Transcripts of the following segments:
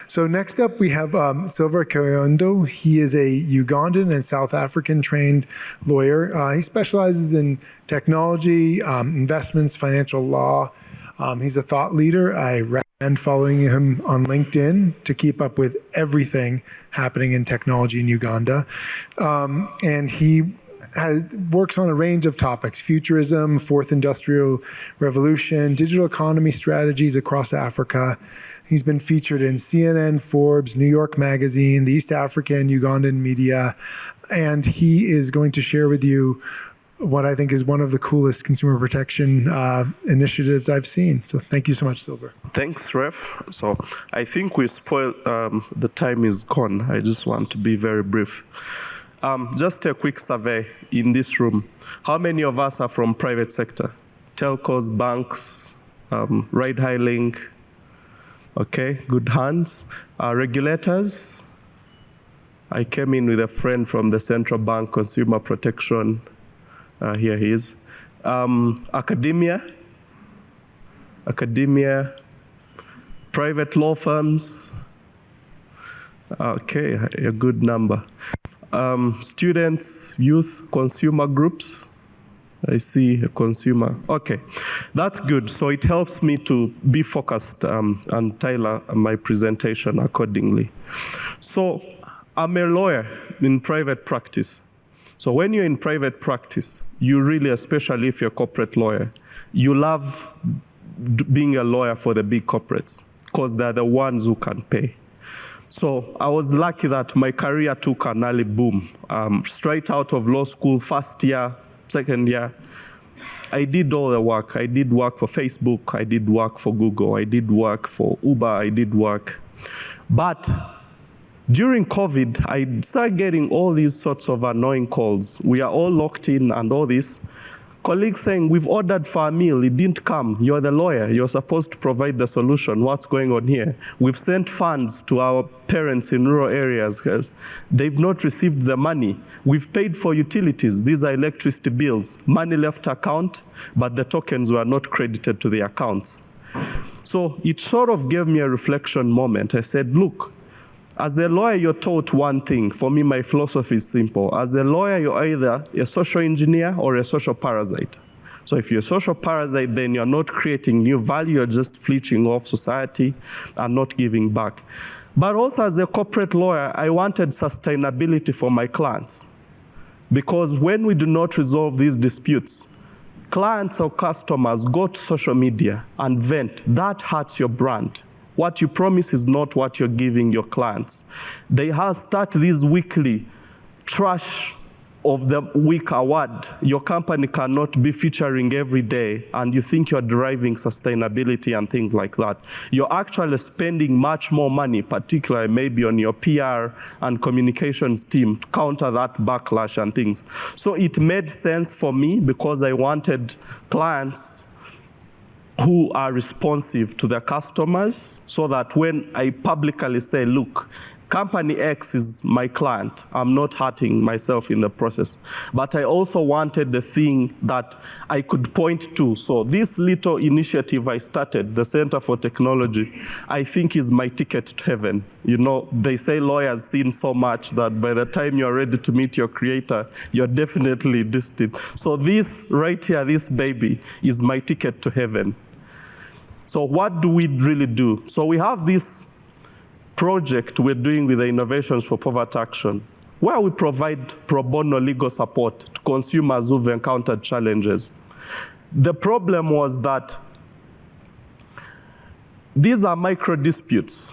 So next up, we have Silver Kayondo. He is a Ugandan and South African trained lawyer. He specializes in technology, investments, financial law. He's a thought leader. I recommend following him on LinkedIn to keep up with everything happening in technology in Uganda. And he works on a range of topics: futurism, fourth industrial revolution, digital economy strategies across Africa. He's been featured in CNN, Forbes, New York Magazine, the East African, Ugandan media, and he is going to share with you what I think is one of the coolest consumer protection initiatives I've seen. So thank you so much, Silver. Thanks, Ref. So I think we spoiled, the time is gone. I just want to be very brief. Just a quick survey in this room. How many of us are from private sector? Telcos, banks, ride-hailing. Okay, good hands. Regulators. I came in with a friend from the Central Bank Consumer Protection. Here he is. Academia, private law firms. Okay, a good number. Students, youth, consumer groups. I see a consumer. Okay, that's good. So it helps me to be focused and tailor my presentation accordingly. So I'm a lawyer in private practice. So when you're in private practice, you really, especially if you're a corporate lawyer, you love being a lawyer for the big corporates because they're the ones who can pay. So I was lucky that my career took an early boom. Straight out of law school, first year, second year, I did all the work. I did work for Facebook, I did work for Google, I did work for Uber, I did work. But during COVID, I started getting all these sorts of annoying calls. We are all locked in and all this. Colleagues saying, we've ordered for a meal, it didn't come. You're the lawyer, you're supposed to provide the solution. What's going on here? We've sent funds to our parents in rural areas because they've not received the money. We've paid for utilities, these are electricity bills. Money left account, but the tokens were not credited to the accounts. So it sort of gave me a reflection moment. I said, look, as a lawyer, you're taught one thing. For me, my philosophy is simple. As a lawyer, you're either a social engineer or a social parasite. So if you're a social parasite, then you're not creating new value, you're just fleeting off society and not giving back. But also as a corporate lawyer, I wanted sustainability for my clients. Because when we do not resolve these disputes, clients or customers go to social media and vent. That hurts your brand. What you promise is not what you're giving your clients. They have started this weekly trash of the week award. Your company cannot be featuring every day, and you think you're deriving sustainability and things like that. You're actually spending much more money, particularly maybe on your PR and communications team, to counter that backlash and things. So it made sense for me because I wanted clients who are responsive to their customers, so that when I publicly say, look, company X is my client, I'm not hurting myself in the process. But I also wanted the thing that I could point to. So this little initiative I started, the Center for Technology, I think is my ticket to heaven. You know, they say lawyers seen so much that by the time you're ready to meet your creator, you're definitely distant. So this right here, this baby, is my ticket to heaven. So what do we really do? So we have this project we're doing with the Innovations for Poverty Action, where we provide pro bono legal support to consumers who've encountered challenges. The problem was that these are micro disputes.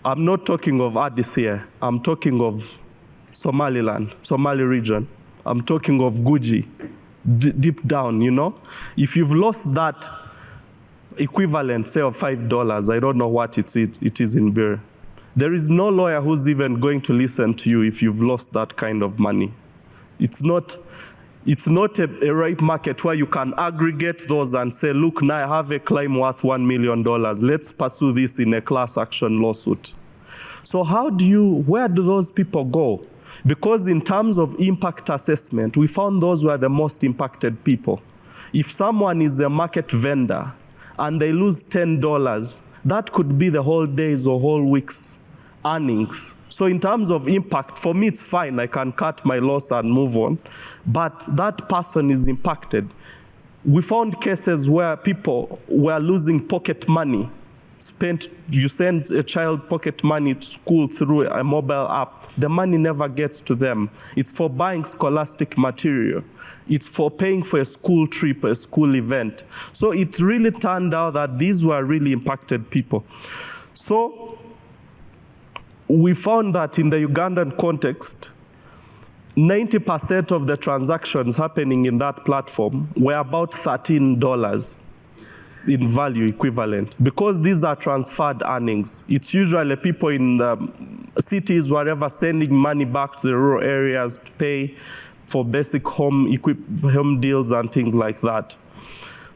I'm not talking of Addis here. I'm talking of Somaliland, Somali region. I'm talking of Guji, deep down, you know? If you've lost that equivalent, say, of $5, I don't know what it is in beer. There is no lawyer who's even going to listen to you if you've lost that kind of money. It's not a right market where you can aggregate those and say, look, now I have a claim worth $1 million. Let's pursue this in a class action lawsuit. So where do those people go? Because in terms of impact assessment, we found those were the most impacted people. If someone is a market vendor and they lose $10, that could be the whole days or whole weeks earnings. So in terms of impact, for me it's fine, I can cut my loss and move on, but that person is impacted. We found cases where people were losing pocket money. You send a child pocket money to school through a mobile app, the money never gets to them. It's for buying scholastic material. It's for paying for a school trip, a school event. So it really turned out that these were really impacted people. So we found that in the Ugandan context, 90% of the transactions happening in that platform were about $13 in value equivalent, because these are transferred earnings. It's usually people in the cities, wherever, sending money back to the rural areas to pay for basic home deals and things like that.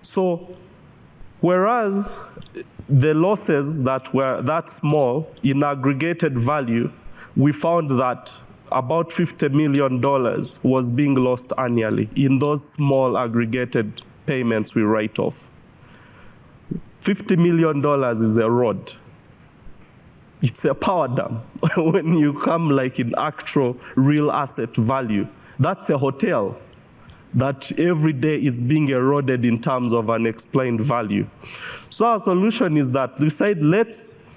So, whereas the losses that were that small in aggregated value, we found that about $50 million was being lost annually in those small aggregated payments we write off. $50 million is a road. It's a power dam. When you come like in actual real asset value, that's a hotel that every day is being eroded in terms of unexplained value. So our solution is that we said, let's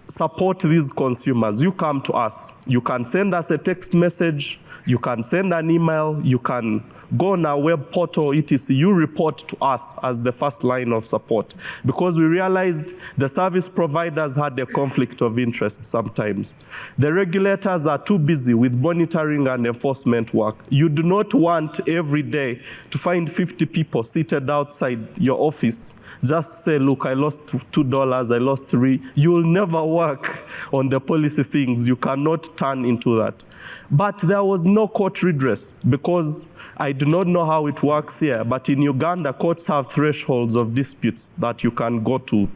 support these consumers. You come to us. You can send us a text message. You can send an email. You can go on our web portal, etc. You report to us as the first line of support, because we realized the service providers had a conflict of interest sometimes. The regulators are too busy with monitoring and enforcement work. You do not want every day to find 50 people seated outside your office just to say, look, I lost $2, I lost $3. You will never work on the policy things. You cannot turn into that. But there was no court redress, because I do not know how it works here, but in Uganda, courts have thresholds of disputes that you can go to.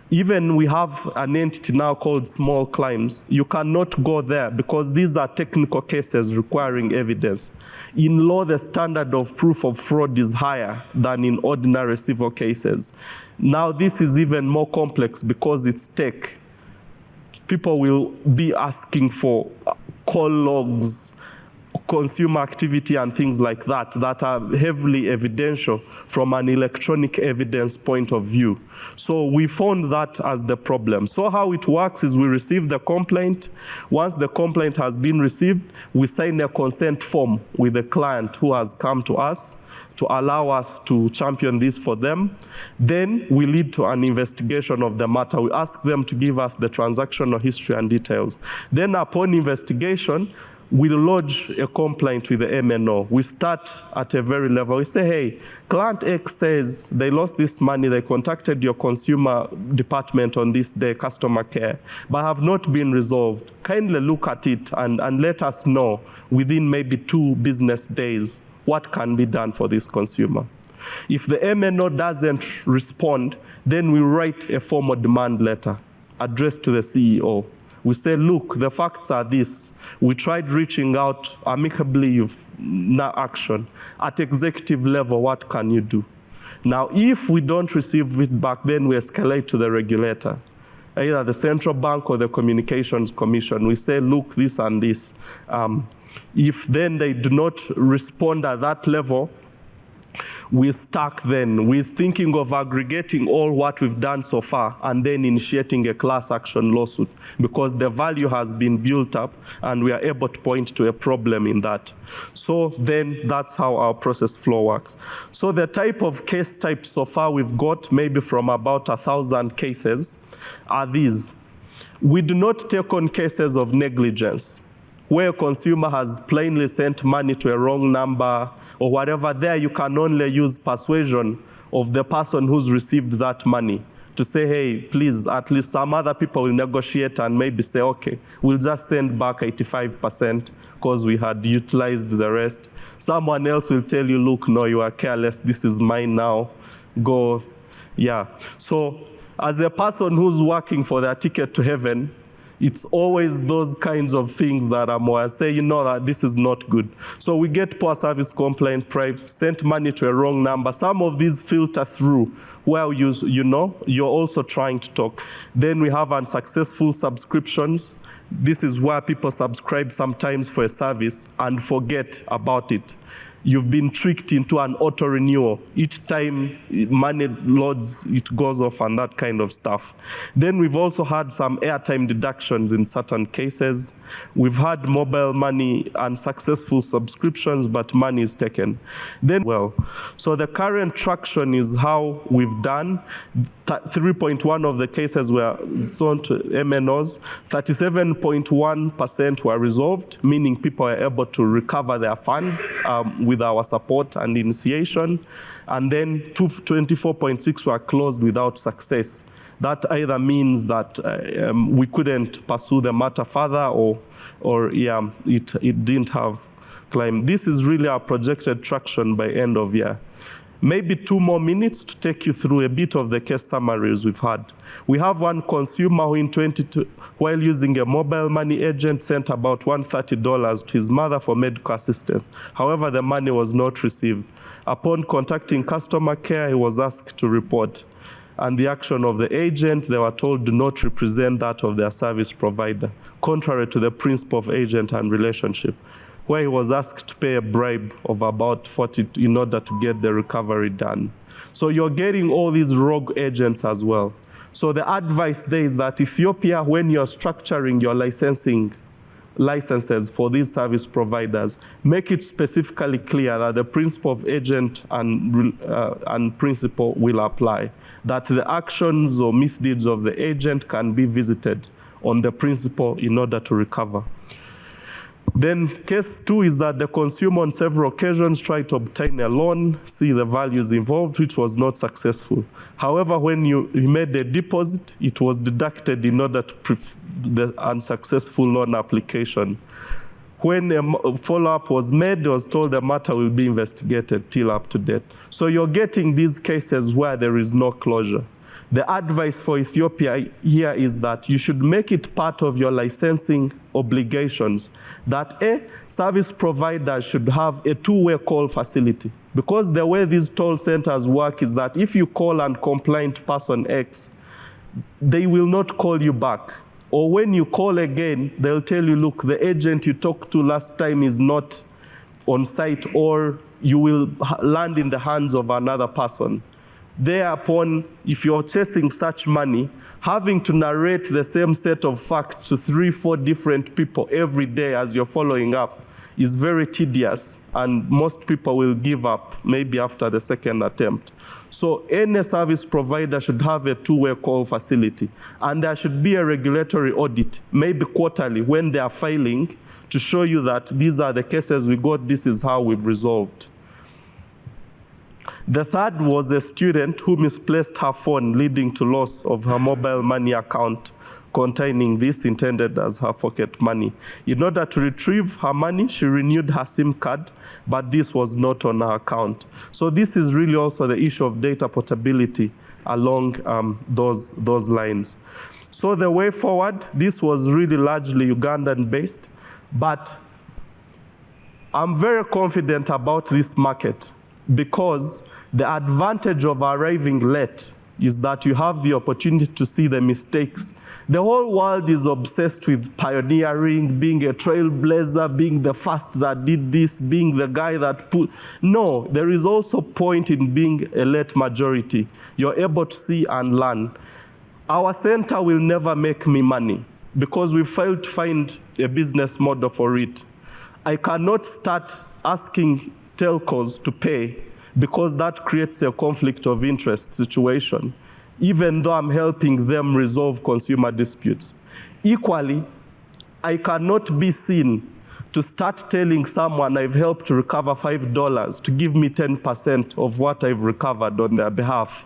Even we have an entity now called small claims. You cannot go there because these are technical cases requiring evidence. In law, the standard of proof of fraud is higher than in ordinary civil cases. Now, this is even more complex because it's tech. People will be asking for call logs, consumer activity and things like that are heavily evidential from an electronic evidence point of view. So we found that as the problem. So how it works is we receive the complaint. Once the complaint has been received, we sign a consent form with the client who has come to us to allow us to champion this for them. Then we lead to an investigation of the matter. We ask them to give us the transactional history and details. Then upon investigation, we lodge a complaint with the MNO. We start at a very level. We say, hey, client X says they lost this money, they contacted your consumer department on this day, customer care, but have not been resolved. Kindly look at it and let us know within maybe 2 business days what can be done for this consumer. If the MNO doesn't respond, then we write a formal demand letter addressed to the CEO. We say, look, the facts are this. We tried reaching out amicably, you've no action. At executive level, what can you do? Now, if we don't receive feedback, then we escalate to the regulator, either the central bank or the communications commission. We say, look, this and this. If then they do not respond at that level, we're stuck then. We're thinking of aggregating all what we've done so far and then initiating a class action lawsuit, because the value has been built up and we are able to point to a problem in that. So then that's how our process flow works. So the type of case types so far we've got, maybe from about 1,000 cases, are these. We do not take on cases of negligence, where a consumer has plainly sent money to a wrong number or whatever. There you can only use persuasion of the person who's received that money to say, hey, please, at least some other people will negotiate and maybe say, okay, we'll just send back 85% because we had utilized the rest. Someone else will tell you, look, no, you are careless, this is mine now, go. Yeah. So as a person who's working for their ticket to heaven, it's always those kinds of things that are more, I say, you know, that this is not good. So we get poor service complaint, sent money to a wrong number. Some of these filter through where you're also trying to talk. Then we have unsuccessful subscriptions. This is where people subscribe sometimes for a service and forget about it. You've been tricked into an auto renewal. Each time money loads, it goes off and that kind of stuff. Then we've also had some airtime deductions in certain cases. We've had mobile money and successful subscriptions, but money is taken. Then, so the current traction is how we've done. 3.1 of the cases were thrown to MNOs. 37.1% were resolved, meaning people are able to recover their funds with our support and initiation. And then 24.6 were closed without success. That either means that we couldn't pursue the matter further or it didn't have claim. This is really our projected traction by end of year. Maybe 2 more minutes to take you through a bit of the case summaries we've had. We have one consumer who in 22, while using a mobile money agent, sent about $130 to his mother for medical assistance. However, the money was not received. Upon contacting customer care, he was asked to report. And the action of the agent, they were told, do not represent that of their service provider, contrary to the principle of agent and relationship, where he was asked to pay a bribe of about 40 in order to get the recovery done. So you're getting all these rogue agents as well. So the advice there is that Ethiopia, when you're structuring your licenses for these service providers, make it specifically clear that the principle of agent and principle will apply, that the actions or misdeeds of the agent can be visited on the principle in order to recover. Then case 2 is that the consumer on several occasions tried to obtain a loan, see the values involved, which was not successful. However, when you made a deposit, it was deducted in order to the unsuccessful loan application. When a follow-up was made, it was told the matter will be investigated till up to date. So you're getting these cases where there is no closure. The advice for Ethiopia here is that you should make it part of your licensing obligations that a service provider should have a 2-way call facility. Because the way these toll centers work is that if you call and complain to person X, they will not call you back. Or when you call again, they'll tell you, look, the agent you talked to last time is not on site, or you will land in the hands of another person. Thereupon, if you're chasing such money, having to narrate the same set of facts to 3-4 different people every day as you're following up is very tedious, and most people will give up maybe after the second attempt. So any service provider should have a 2-way call facility, and there should be a regulatory audit, maybe quarterly, when they are filing, to show you that these are the cases we got, this is how we've resolved. The third was a student who misplaced her phone, leading to loss of her mobile money account containing this intended as her pocket money. In order to retrieve her money, she renewed her SIM card, but this was not on her account. So this is really also the issue of data portability along those lines. So the way forward, this was really largely Ugandan-based, but I'm very confident about this market because the advantage of arriving late is that you have the opportunity to see the mistakes. The whole world is obsessed with pioneering, being a trailblazer, being the first that did this, being the guy that put... No, there is also point in being a late majority. You're able to see and learn. Our center will never make me money because we failed to find a business model for it. I cannot start asking telcos to pay because that creates a conflict of interest situation, even though I'm helping them resolve consumer disputes. Equally, I cannot be seen to start telling someone I've helped to recover $5 to give me 10% of what I've recovered on their behalf.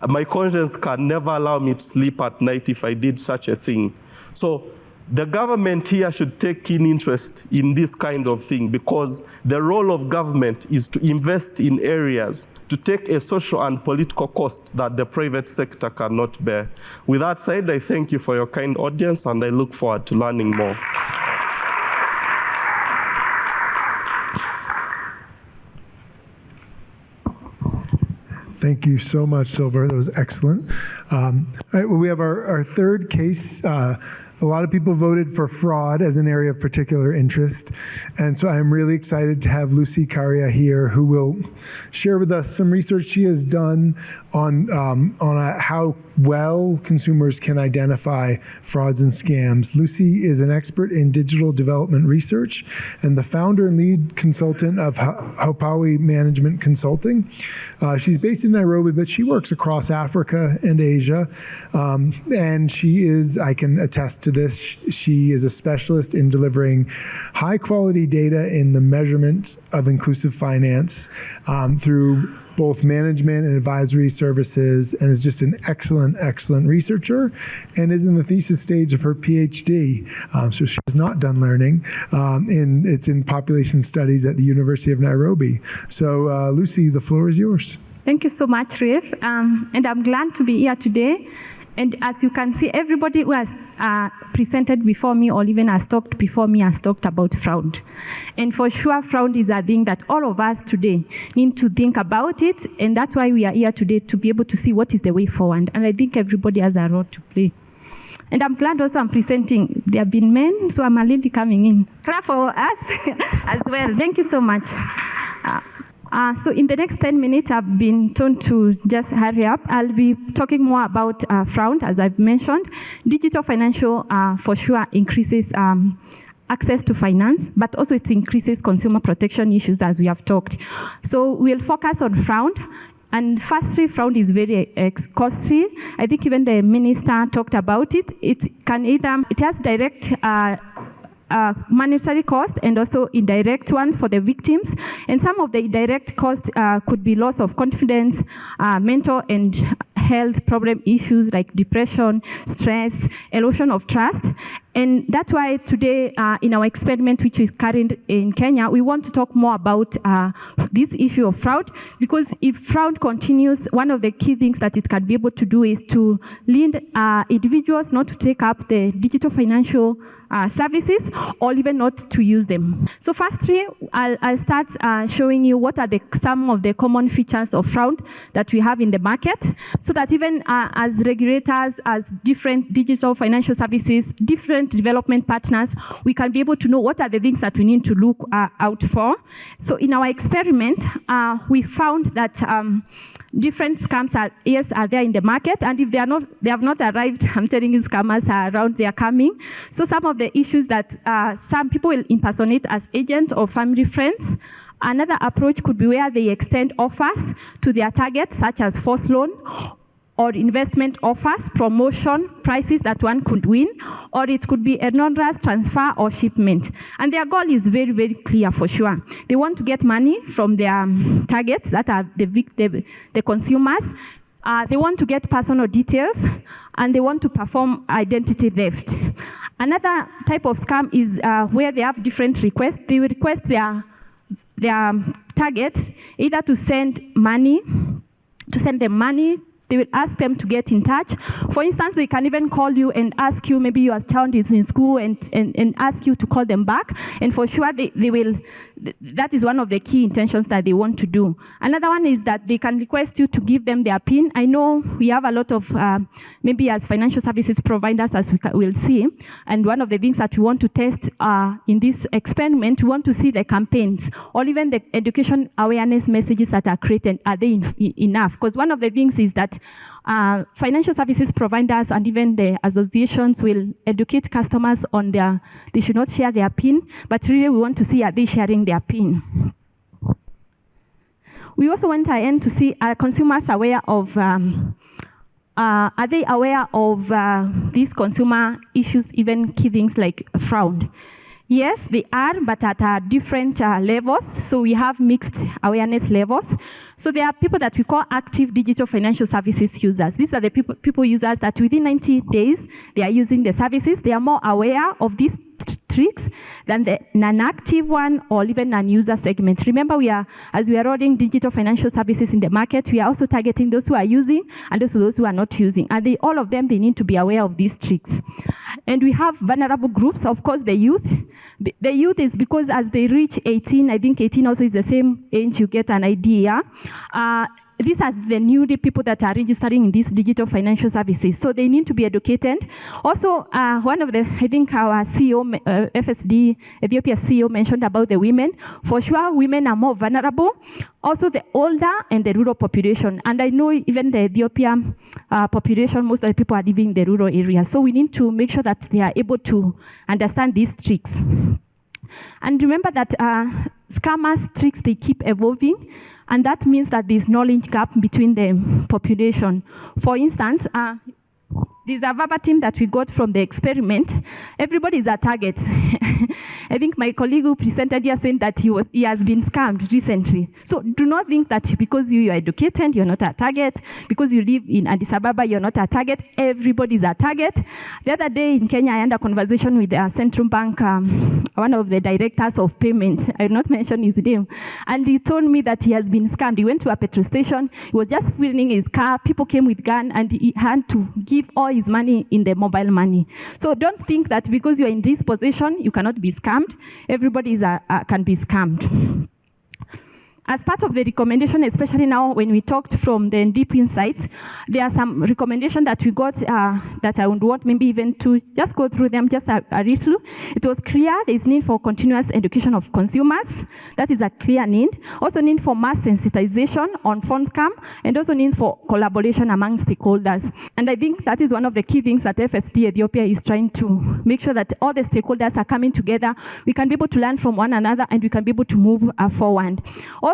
My conscience can never allow me to sleep at night if I did such a thing. So the government here should take keen interest in this kind of thing because the role of government is to invest in areas to take a social and political cost that the private sector cannot bear. With that said, I thank you for your kind audience and I look forward to learning more. Thank you so much, Silver. That was excellent. All right, well, we have our third case. A lot of people voted for fraud as an area of particular interest. And so I'm really excited to have Lucy Kaaria here, who will share with us some research she has done on how well consumers can identify frauds and scams. Lucy is an expert in digital development research and the founder and lead consultant of Hopawi Management Consulting. She's based in Nairobi, but she works across Africa and Asia. And she is, I can attest to this, she is a specialist in delivering high quality data in the measurement of inclusive finance through both management and advisory services, and is just an excellent, excellent researcher, and is in the thesis stage of her PhD. So she's not done learning. It's in population studies at the University of Nairobi. So Lucy, the floor is yours. Thank you so much, Rafe. And I'm glad to be here today. And as you can see, everybody who has presented before me or even has talked before me has talked about fraud. And for sure, fraud is a thing that all of us today need to think about it. And that's why we are here today, to be able to see what is the way forward. And I think everybody has a role to play. And I'm glad also I'm presenting. There have been men, so I'm a lady coming in. Clap for us as well. Thank you so much. So in the next 10 minutes, I've been told to just hurry up. I'll be talking more about fraud, as I've mentioned. Digital financial, for sure, increases access to finance, but also it increases consumer protection issues, as we have talked. So we'll focus on fraud. And firstly, fraud is very costly. I think even the minister talked about it. It has direct monetary cost and also indirect ones for the victims. And some of the indirect costs could be loss of confidence, mental and health problem issues like depression, stress, erosion of trust. And that's why today in our experiment, which is current in Kenya, we want to talk more about this issue of fraud, because if fraud continues, one of the key things that it can be able to do is to lead individuals not to take up the digital financial services or even not to use them. So firstly, I'll start showing you what are some of the common features of fraud that we have in the market, so that even as regulators, as different digital financial services, different development partners, we can be able to know what are the things that we need to look out for. So in our experiment, we found that different scams are there in the market, and if they have not arrived, I'm telling you, scammers are around, they are coming. So some of the issues that some people will impersonate as agents or family friends. Another approach could be where they extend offers to their targets, such as forced loan or investment offers, promotion, prices that one could win, or it could be a non-RAS transfer or shipment. And their goal is very, very clear for sure. They want to get money from their targets, that are the consumers. They want to get personal details, and they want to perform identity theft. Another type of scam is where they have different requests. They will request their target either to send them money. They will ask them to get in touch. For instance, they can even call you and ask you, maybe your child is in school, and ask you to call them back. And for sure, they will, that is one of the key intentions that they want to do. Another one is that they can request you to give them their PIN. I know we have a lot of, maybe as financial services providers, as we'll see, and one of the things that we want to test in this experiment, we want to see the campaigns, or even the education awareness messages that are created, are they enough? Because one of the things is that financial services providers and even the associations will educate customers on they should not share their PIN, but really we want to see, are they sharing their PIN? We also went ahead to see, are consumers aware of, are they aware of these consumer issues, even key things like fraud? Yes, they are, but at different levels. So we have mixed awareness levels. So there are people that we call active digital financial services users. These are the people users that within 90 days, they are using the services. They are more aware of these tricks than the non-active one or even non-user segment. Remember, as we are rolling digital financial services in the market, we are also targeting those who are using and also those who are not using. And all of them, they need to be aware of these tricks. And we have vulnerable groups, of course, the youth. The youth is because as they reach 18, I think 18 also is the same age you get an idea. these are the new people that are registering in these digital financial services. So they need to be educated. Also, one of the, I think our CEO, FSD, Ethiopia CEO mentioned about the women. For sure, women are more vulnerable. Also the older and the rural population. And I know even the Ethiopian population, most of the people are living in the rural areas. So we need to make sure that they are able to understand these tricks. And remember that scammers tricks, they keep evolving, and that means that there's knowledge gap between the population. For instance, there's a verbatim that we got from the experiment. Everybody is a target. I think my colleague who presented here said that he has been scammed recently. So do not think that because you are educated, you're not a target. Because you live in Addis Ababa, you're not a target. Everybody is a target. The other day in Kenya, I had a conversation with a Central Bank, one of the directors of payment. I will not mention his name. And he told me that he has been scammed. He went to a petrol station. He was just filling his car. People came with gun, and he had to give all his money in the mobile money. So don't think that because you're in this position, you cannot be scammed. Everybody can be scammed. As part of the recommendation, especially now when we talked from the deep insights, there are some recommendations that we got that I would want maybe even to just go through them just a little. It was clear there is need for continuous education of consumers. That is a clear need. Also need for mass sensitization on phone scam, and also needs for collaboration among stakeholders. And I think that is one of the key things that FSD Ethiopia is trying to make sure that all the stakeholders are coming together. We can be able to learn from one another, and we can be able to move forward.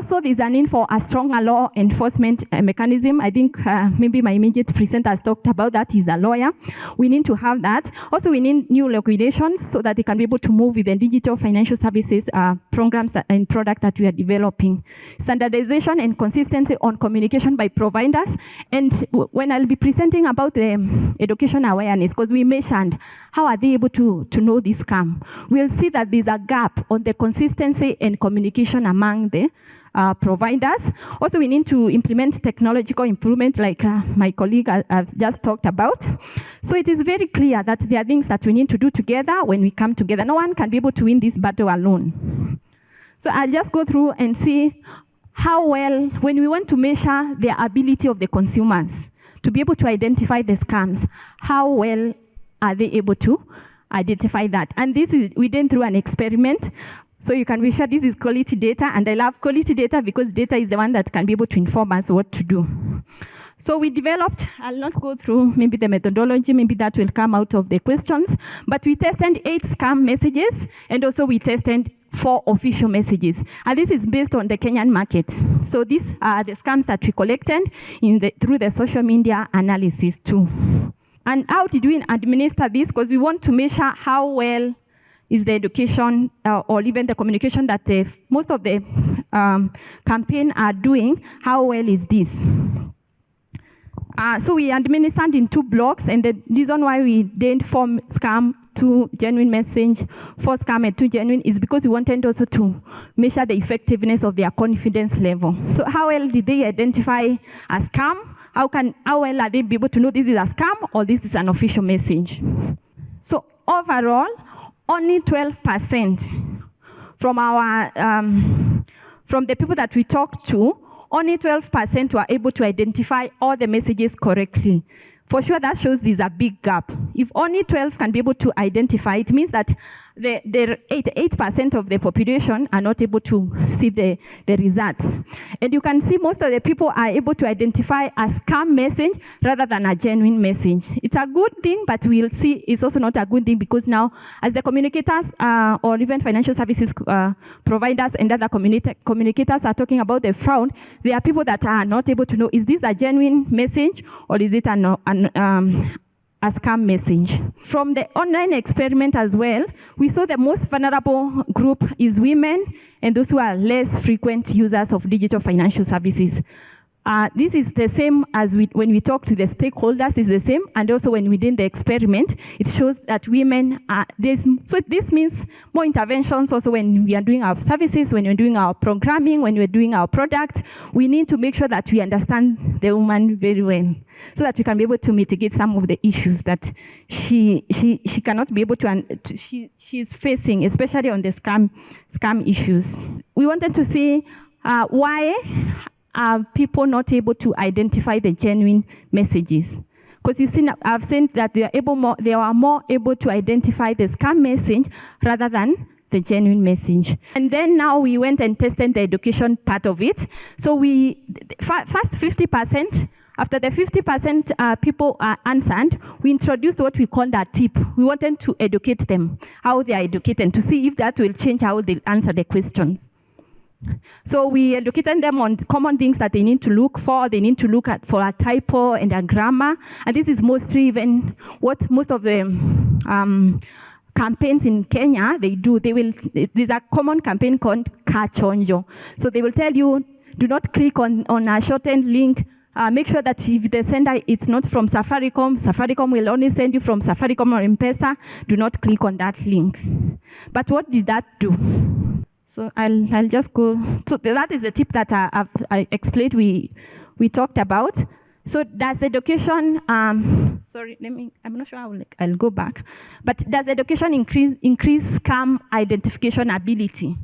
Also, there's a need for a stronger law enforcement mechanism. I think maybe my immediate presenter has talked about that. He's a lawyer. We need to have that. Also, we need new regulations so that they can be able to move with the digital financial services programs and product that we are developing. Standardization and consistency on communication by providers. And when I'll be presenting about the education awareness, because we mentioned how are they able to know this scam, we'll see that there's a gap on the consistency and communication among the providers. Also, we need to implement technological improvement like my colleague has just talked about. So it is very clear that there are things that we need to do together when we come together. No one can be able to win this battle alone. So I'll just go through and see how well, when we want to measure the ability of the consumers to be able to identify the scams, how well are they able to identify that? And this is we did through an experiment. So you can be sure this is quality data, and I love quality data because data is the one that can be able to inform us what to do. So we developed, I'll not go through maybe the methodology, maybe that will come out of the questions, but we tested 8 scam messages, and also we tested 4 official messages. And this is based on the Kenyan market. So these are the scams that we collected through the social media analysis too. And how did we administer this? Because we want to measure how well is the education or even the communication that most of the campaign are doing, how well is this? So we administered in 2 blocks, and the reason why we didn't form scam 2 genuine message, 4 scam and 2 genuine is because we wanted also to measure the effectiveness of their confidence level. So how well did they identify a scam? How well are they able to know this is a scam or this is an official message? So overall, only 12% from from the people that we talked to, only 12% were able to identify all the messages correctly. For sure, that shows there's a big gap. If only 12 can be able to identify, it means that the 8% of the population are not able to see the results. And you can see most of the people are able to identify a scam message rather than a genuine message. It's a good thing, but we'll see it's also not a good thing because now, as the communicators or even financial services providers and other communicators are talking about the fraud, there are people that are not able to know, is this a genuine message or is it a scam message. From the online experiment as well, we saw the most vulnerable group is women and those who are less frequent users of digital financial services. This is the same as when we talk to the stakeholders, it's the same. And also when we did the experiment, it shows that women are, so this means more interventions also when we are doing our services, when we're doing our programming, when we're doing our product, we need to make sure that we understand the woman very well so that we can be able to mitigate some of the issues that she cannot be able to she's facing, especially on the scam issues. We wanted to see why are people not able to identify the genuine messages? Because you see, I've seen that they are more able to identify the scam message rather than the genuine message. And then now we went and tested the education part of it. So first 50%, after the 50% people answered, we introduced what we called a tip. We wanted to educate them, how they are educated, to see if that will change how they answer the questions. So we educated them on common things that they need to look for. They need to look at for a typo and a grammar. And this is mostly even what most of the campaigns in Kenya, they do. There's a common campaign called Kayondo. So they will tell you, do not click on a shortened link. Make sure that if the sender it's not from Safaricom, Safaricom will only send you from Safaricom or M-Pesa. Do not click on that link. But what did that do? So I'll just go. So that is the tip that I explained we talked about. So does the education, sorry, I'm not sure I'll go back. But does education increase scam identification ability?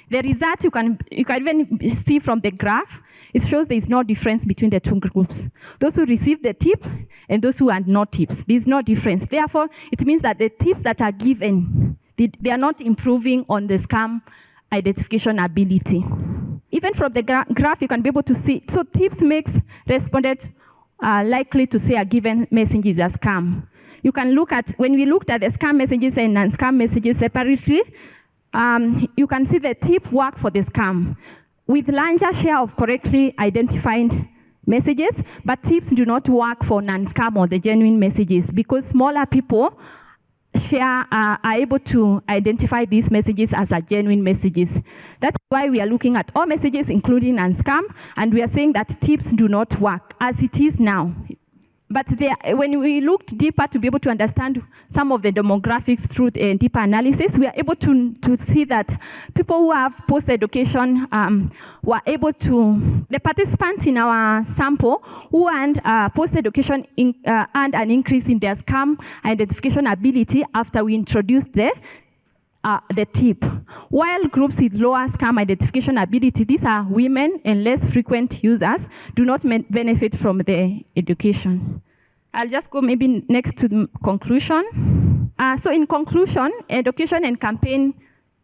The result you can even see from the graph, it shows there is no difference between the two groups. Those who receive the tip and those who had no tips. There is no difference. Therefore, it means that the tips that are given, they are not improving on the scam identification ability. Even from the graph, you can be able to see. So tips makes respondents likely to say a given message is a scam. You can look at, when we looked at the scam messages and non-scam messages separately, you can see the tip work for the scam with larger share of correctly identified messages, but tips do not work for non-scam or the genuine messages because smaller people are able to identify these messages as a genuine messages. That's why we are looking at all messages, including non-scam, and we are saying that tips do not work as it is now. But when we looked deeper to be able to understand some of the demographics through the deeper analysis, we are able to see that people who have post-education were able to, the participants in our sample who earned post-education earned an increase in their scam identification ability after we introduced the tip. While groups with lower scam identification ability, these are women and less frequent users, do not benefit from the education. I'll just go maybe next to the conclusion. So in conclusion, education and campaign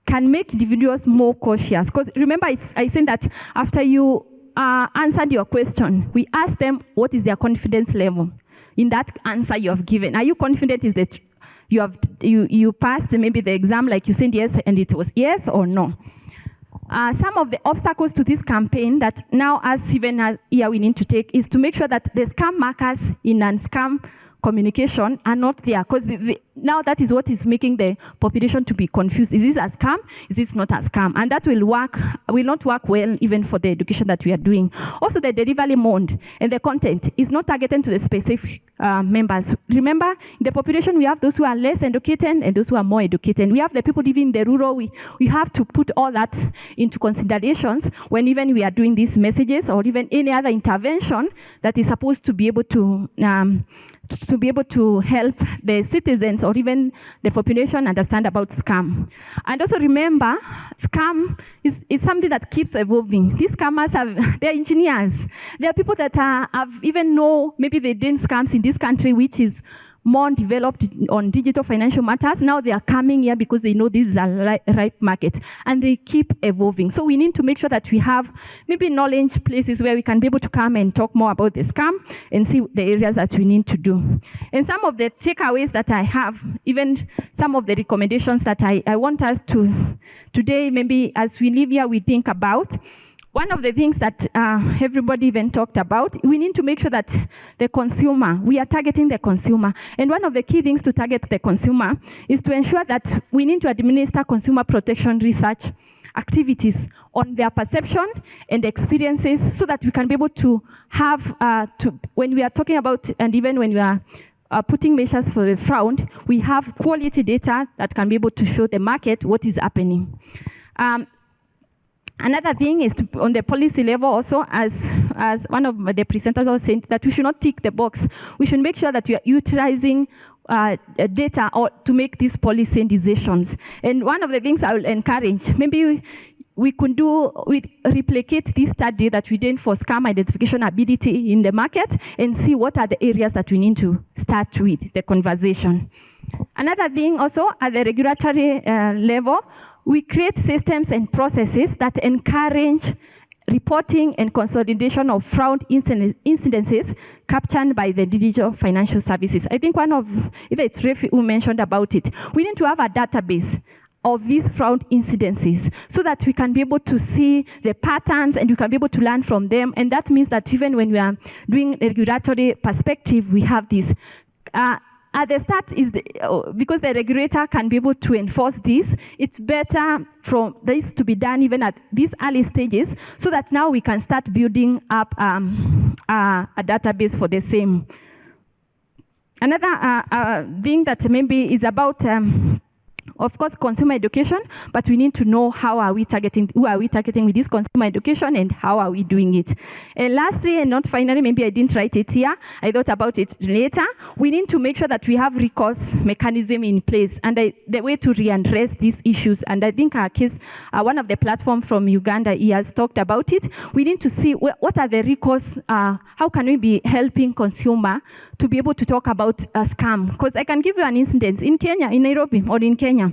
can make individuals more cautious. Because remember, I said that after you answered your question, we asked them what is their confidence level in that answer you have given. Are you confident is that you passed maybe the exam like you said yes and it was yes or no? Some of the obstacles to this campaign that now as even here we need to take is to make sure that the scam markers in non-scam communication are not there, because now that is what is making the population to be confused. Is this a scam? Is this not a scam? And that will not work well even for the education that we are doing. Also, the delivery mode and the content is not targeted to the specific members. Remember, in the population, we have those who are less educated and those who are more educated. We have the people living in the rural. We have to put all that into considerations when even we are doing these messages or even any other intervention that is supposed to be able to help the citizens or even the population understand about scam. And also remember, scam is something that keeps evolving. These scammers they're engineers. There are people that have even know, maybe they did scams in this country, which is more developed on digital financial matters. Now they are coming here because they know this is a ripe market, and they keep evolving. So we need to make sure that we have maybe knowledge places where we can be able to come and talk more about the scam and see the areas that we need to do. And some of the takeaways that I have, even some of the recommendations that I want us to today, maybe as we live here, we think about. One of the things that everybody even talked about, we need to make sure that the consumer, we are targeting the consumer. And one of the key things to target the consumer is to ensure that we need to administer consumer protection research activities on their perception and experiences so that we can be able to have, when we are talking about, and even when we are putting measures for the fraud, we have quality data that can be able to show the market what is happening. Another thing is on the policy level also, as one of the presenters was saying, that we should not tick the box. We should make sure that we are utilizing data to make these policy decisions. And one of the things I will encourage, maybe we replicate this study that we did for scam identification ability in the market and see what are the areas that we need to start with the conversation. Another thing also at the regulatory level, we create systems and processes that encourage reporting and consolidation of fraud incidences captured by the digital financial services. I think either it's Refi who mentioned about it. We need to have a database of these fraud incidences so that we can be able to see the patterns and we can be able to learn from them. And that means that even when we are doing regulatory perspective, we have this. At the start, because the regulator can be able to enforce this, it's better for this to be done even at these early stages so that now we can start building up a database for the same. Another thing that maybe is about of course, consumer education, but we need to know who are we targeting with this consumer education and how are we doing it. And lastly, and not finally, maybe I didn't write it here, I thought about it later, we need to make sure that we have recourse mechanism in place and the way to readdress these issues. And I think our case, one of the platforms from Uganda, he has talked about it. We need to see what are the recourse, how can we be helping consumer to be able to talk about a scam. Because I can give you an incident in Kenya, in Nairobi or in Kenya.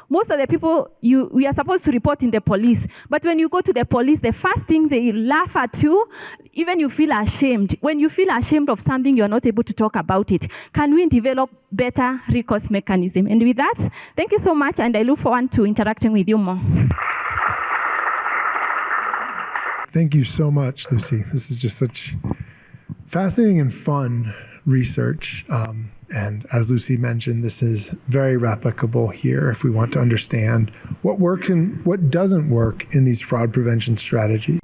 Most of the people we are supposed to report in the police, but when you go to the police, the first thing they laugh at you, even you feel ashamed. When you feel ashamed of something, you're not able to talk about it. Can we develop better recourse mechanism? And with that, thank you so much, and I look forward to interacting with you more. Thank you so much, Lucy. This is just such fascinating and fun research. And as Lucy mentioned, this is very replicable here if we want to understand what works and what doesn't work in these fraud prevention strategies.